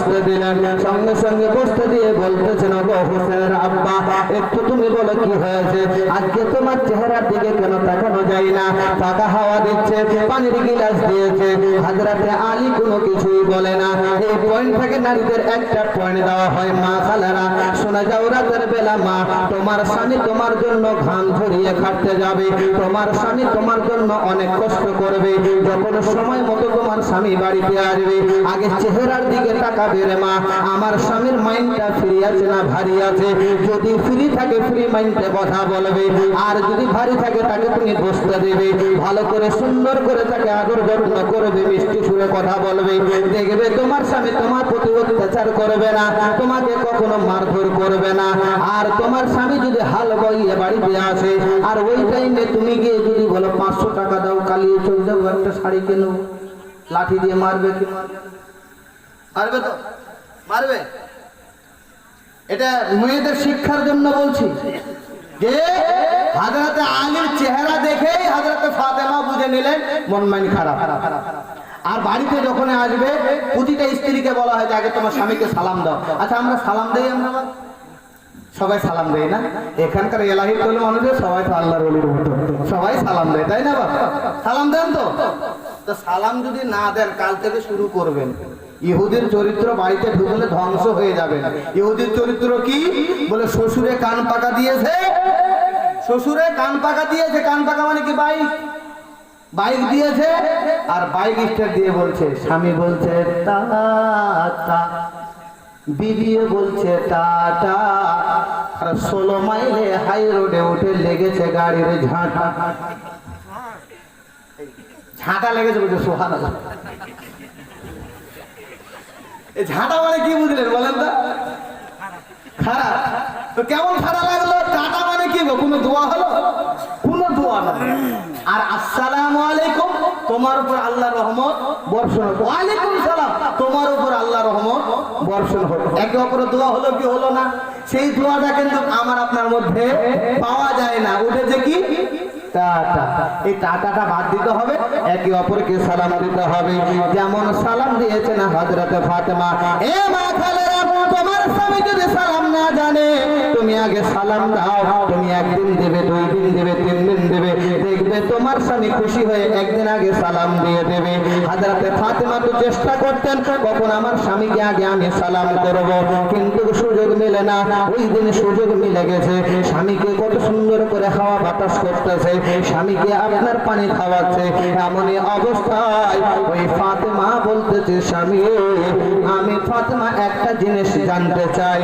বসতে দিলেন। সঙ্গে সঙ্গে বসতে দিয়ে বলতেছেন, ওগো হোসেনের আব্বা, একটু তুমি বলো কি হয়েছে? আজকে তোমার চেহারার দিকে কেন তাকানো যায় না? ফাঁকা হাওয়া দিচ্ছে, পানির গিলাস দিয়েছে, হযরতে আলী কোনো কিছুই বলে না। এই পয়েন্ট থেকে নারীদের একটা পয়েন্ট দেওয়া হয়, মা খালারা শোনা যাও, রাতের বেলা মা তোমার স্বামী তোমার জন্য ঘাম ঝরিয়ে খাটতে যাবে, তোমার স্বামী তোমার জন্য অনেক কষ্ট করবে। যখন সময় মতো তোমার স্বামী বাড়িতে আসবে, আগে চেহারার দিকে তাকাবে রে মা, আমার স্বামীর মাইন্ডটা ফ্রি আছে না ভারী আছে? যদি ফ্রি থাকে ফ্রি মাইন্ডে কথা বলবে, আর যদি ভারী থাকে তাকে তুমি বসতে দেবে, ভালো করে সুন্দর করে তাকে আদর যত্ন করবে, মিষ্টি সুরে কথা বলবে। দেখবে তোমার স্বামী তোমার প্রতি অত্যাচার করবে না, তোমাকে কখনো মারধর করবে না। আর তোমার স্বামী যদি হাল বইয়ে বাড়িতে আসে, আর ওই টাইমে তুমি গিয়ে যদি বলো 500 টাকা দাও, কালিয়ে চলে যাবো, একটা শাড়ি কেন, লাঠি দিয়ে মারবে কি? মারবে তো, মারবে। এটা মেয়েদের শিক্ষার জন্য বলছি যে হযরত আলীর চেহারা দেখে হযরত ফাতেমা বুঝে নিলেন মন মাইন খারাপ। আর বাড়িতে যখন আসবে, প্রতিটা স্ত্রীকে বলা হয় যে আগে তোমার স্বামীকে সালাম দাও। আচ্ছা, আমরা সালাম দেই? আমরা সবাই সালাম দেয় না? এখানকার এলাহি করলে মানুষের সবাই তো আল্লাহর ওলির মতো, সবাই সালাম দেয়, তাই না বাবা? সালাম দেন তো? সালাম যদি না দেন, কাল থেকে শুরু করবেন। ইহুদির চরিত্র বাড়িতে ঢুকলে ধ্বংস হয়ে যাবে। ইহুদির চরিত্র কি? বলে শ্বশুরে কান পাকা দিয়েছে, শ্বশুরে কান পাকা দিয়েছে। কান পাকা মানে কি? বাইক দিয়েছে, আর বাইক স্টার্ট দিয়ে বলছে, স্বামী বলছে টাটা, বিবিও বলছে টাটা, আর 16 মাইলে হাই রোডে উঠে লেগেছে গাড়ির ঝাঁটা। ঝাঁটা লেগেছে, বলছে সুবহানাল্লাহ। এই ঝাঁটা মানে কি বুঝলেন বলেন তো? খারাপ। তো কেমন খারাপ লাগলো? টাটা মানে কি? কোনো দোয়া হলো? কোনো দোয়া না। আর আসসালামু আলাইকুম, তোমার উপর আল্লাহর রহমত বর্ষণ হোক। ওয়ালাইকুম সালাম, তোমার উপর আল্লাহর রহমত বর্ষণ হোক। একে অপরের দোয়া হলো কি হলো না? সেই দোয়াটা কিন্তু আমার আপনার মধ্যে পাওয়া যায় না। উঠেছে কি? টাটা। এই টাটাটা বাদ দিতে হবে, একে অপরকে সালাম দিতে হবে। যেমন সালাম দিয়েছেন হযরত ফাতেমা। এ মা খালেরা, তোমার স্বামী যদি সালাম না জানে, তুমি আগে সালাম দাও। তুমি একদিন দেবে, 2 দিন দেবে, 3 দিন দেবে, দেখবে তোমার স্বামী খুশি হয়ে একদিন আগে সালাম দিয়ে দেবে। হযরত ফাতেমা তো চেষ্টা করতেন, কখন আমার স্বামীকে আগে আমি সালাম করব, কিন্তু সুযোগ মেলে না। ওই দিন সুযোগ মিলে গেছে। স্বামীকে কত সুন্দর করে হাওয়া বাতাস করতেছে, স্বামীকে আপনার পানি খাওয়াচ্ছে। এমনই অবস্থায় ওই ফাতেমা বলতেছে, স্বামী, আমি ফাতেমা একটা জিনিস জানতে চাই।